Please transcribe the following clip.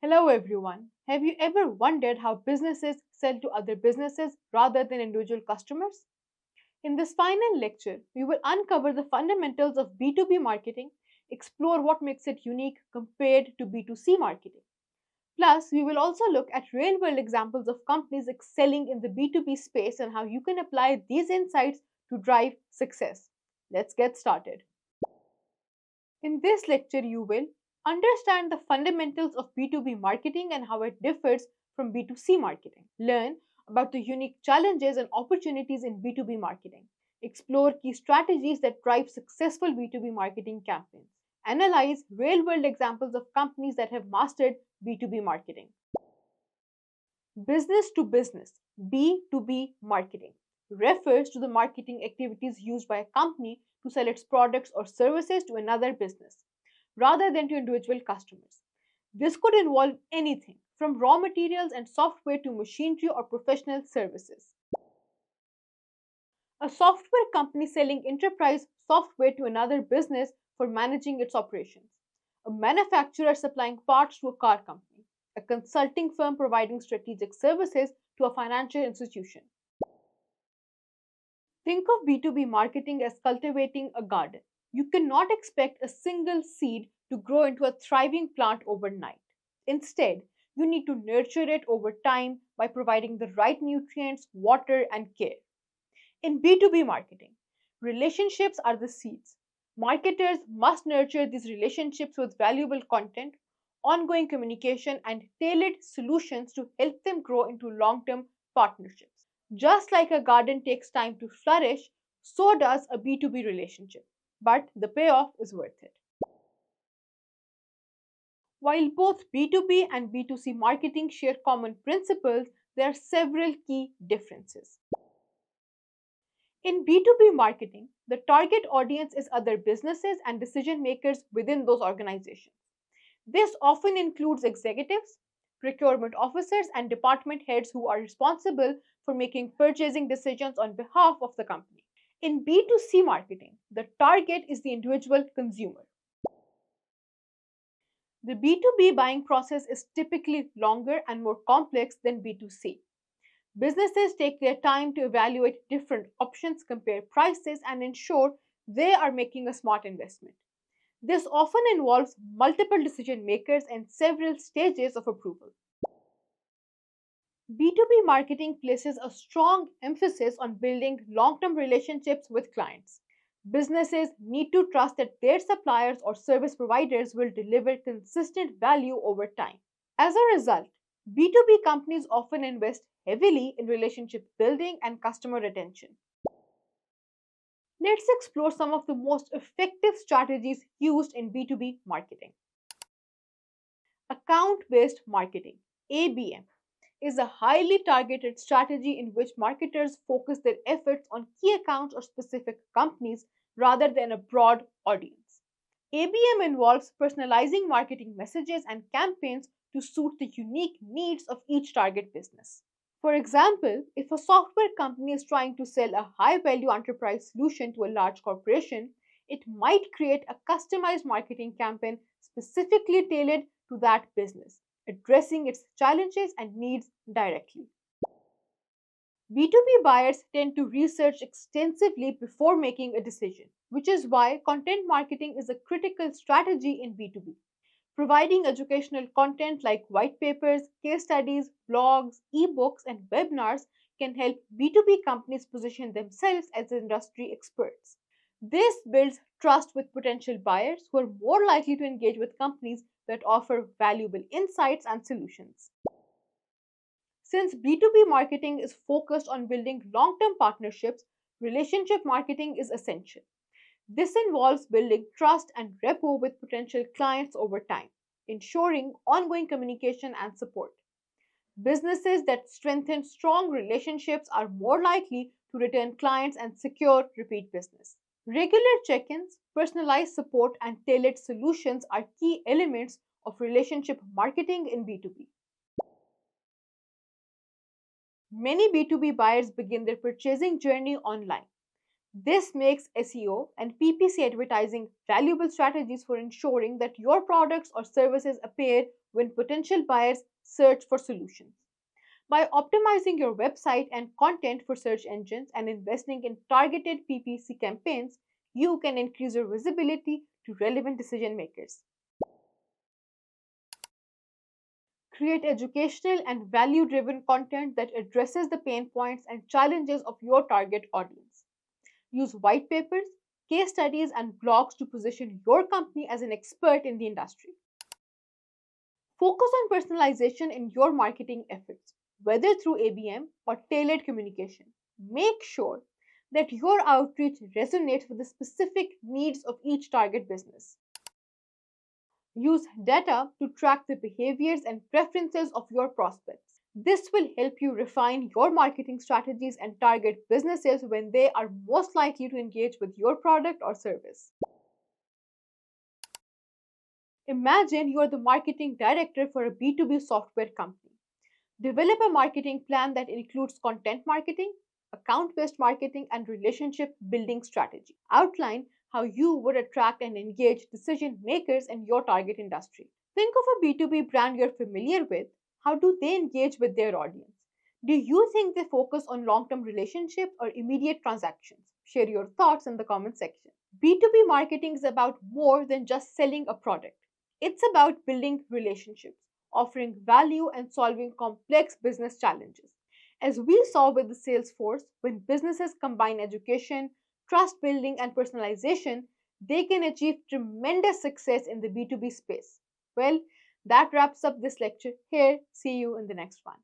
Hello everyone. Have you ever wondered how businesses sell to other businesses rather than individual customers? In this final lecture, we will uncover the fundamentals of B2B marketing, explore what makes it unique compared to B2C marketing. Plus, we will also look at real world examples of companies excelling in the B2B space and how you can apply these insights to drive success. Let's get started. In this lecture, you will understand the fundamentals of B2B marketing and how it differs from B2C marketing. Learn about the unique challenges and opportunities in B2B marketing. Explore key strategies that drive successful B2B marketing campaigns. Analyze real world examples of companies that have mastered B2B marketing. Business to business (B2B) marketing refers to the marketing activities used by a company to sell its products or services to another business rather than to individual customers. This could involve anything from raw materials and software to machinery or professional services. A software company selling enterprise software to another business for managing its operations. A manufacturer supplying parts to a car company. A consulting firm providing strategic services to a financial institution. Think of B2B marketing as cultivating a garden. You cannot expect a single seed to grow into a thriving plant overnight. Instead, you need to nurture it over time by providing the right nutrients, water, and care. In B2B marketing, relationships are the seeds. Marketers must nurture these relationships with valuable content, ongoing communication, and tailored solutions to help them grow into long term partnerships. Just like a garden takes time to flourish, so does a B2B relationship. But the payoff is worth it. While both B2B and B2C marketing share common principles, there are several key differences. In B2B marketing, the target audience is other businesses and decision makers within those organizations. This often includes executives, procurement officers, and department heads who are responsible for making purchasing decisions on behalf of the company. In B2C marketing, the target is the individual consumer. The B2B buying process is typically longer and more complex than B2C. Businesses take their time to evaluate different options, compare prices, and ensure they are making a smart investment. This often involves multiple decision makers and several stages of approval. B2B marketing places a strong emphasis on building long term relationships with clients. Businesses need to trust that their suppliers or service providers will deliver consistent value over time. As a result, B2B companies often invest heavily in relationship building and customer retention. Let's explore some of the most effective strategies used in B2B marketing. Account based marketing (ABM) is a highly targeted strategy in which marketers focus their efforts on key accounts or specific companies rather than a broad audience. ABM involves personalizing marketing messages and campaigns to suit the unique needs of each target business. For example, if a software company is trying to sell a high value enterprise solution to a large corporation, it might create a customized marketing campaign specifically tailored to that business, addressing its challenges and needs directly. B2B buyers tend to research extensively before making a decision, which is why content marketing is a critical strategy in B2B. Providing educational content like white papers, case studies, blogs, ebooks, and webinars can help B2B companies position themselves as industry experts. This builds trust with potential buyers who are more likely to engage with companies that offer valuable insights and solutions. Since B2B marketing is focused on building long term partnerships, relationship marketing is essential. This involves building trust and rapport with potential clients over time, ensuring ongoing communication and support. Businesses that strengthen strong relationships are more likely to return clients and secure repeat business. Regular check ins, personalized support, and tailored solutions are key elements of relationship marketing in B2B. Many B2B buyers begin their purchasing journey online. This makes SEO and PPC advertising valuable strategies for ensuring that your products or services appear when potential buyers search for solutions. By optimizing your website and content for search engines and investing in targeted PPC campaigns, you can increase your visibility to relevant decision makers. Create educational and value driven content that addresses the pain points and challenges of your target audience. Use white papers, case studies, and blogs to position your company as an expert in the industry. Focus on personalization in your marketing efforts, whether through ABM or tailored communication. Make sure that your outreach resonates with the specific needs of each target business. Use data to track the behaviors and preferences of your prospects. This will help you refine your marketing strategies and target businesses when they are most likely to engage with your product or service. Imagine you are the marketing director for a B2B software company. Develop a marketing plan that includes content marketing, account based marketing, and relationship building strategy. Outline how you would attract and engage decision makers in your target industry. Think of a B2B brand you're familiar with. How do they engage with their audience? Do you think they focus on long term relationships or immediate transactions? Share your thoughts in the comment section. B2B marketing is about more than just selling a product. It's about building relationships, offering value, and solving complex business challenges. As we saw with the sales force, when businesses combine education, trust building, and personalization, they can achieve tremendous success in the B2B space. Well, that wraps up this lecture here. See you in the next one.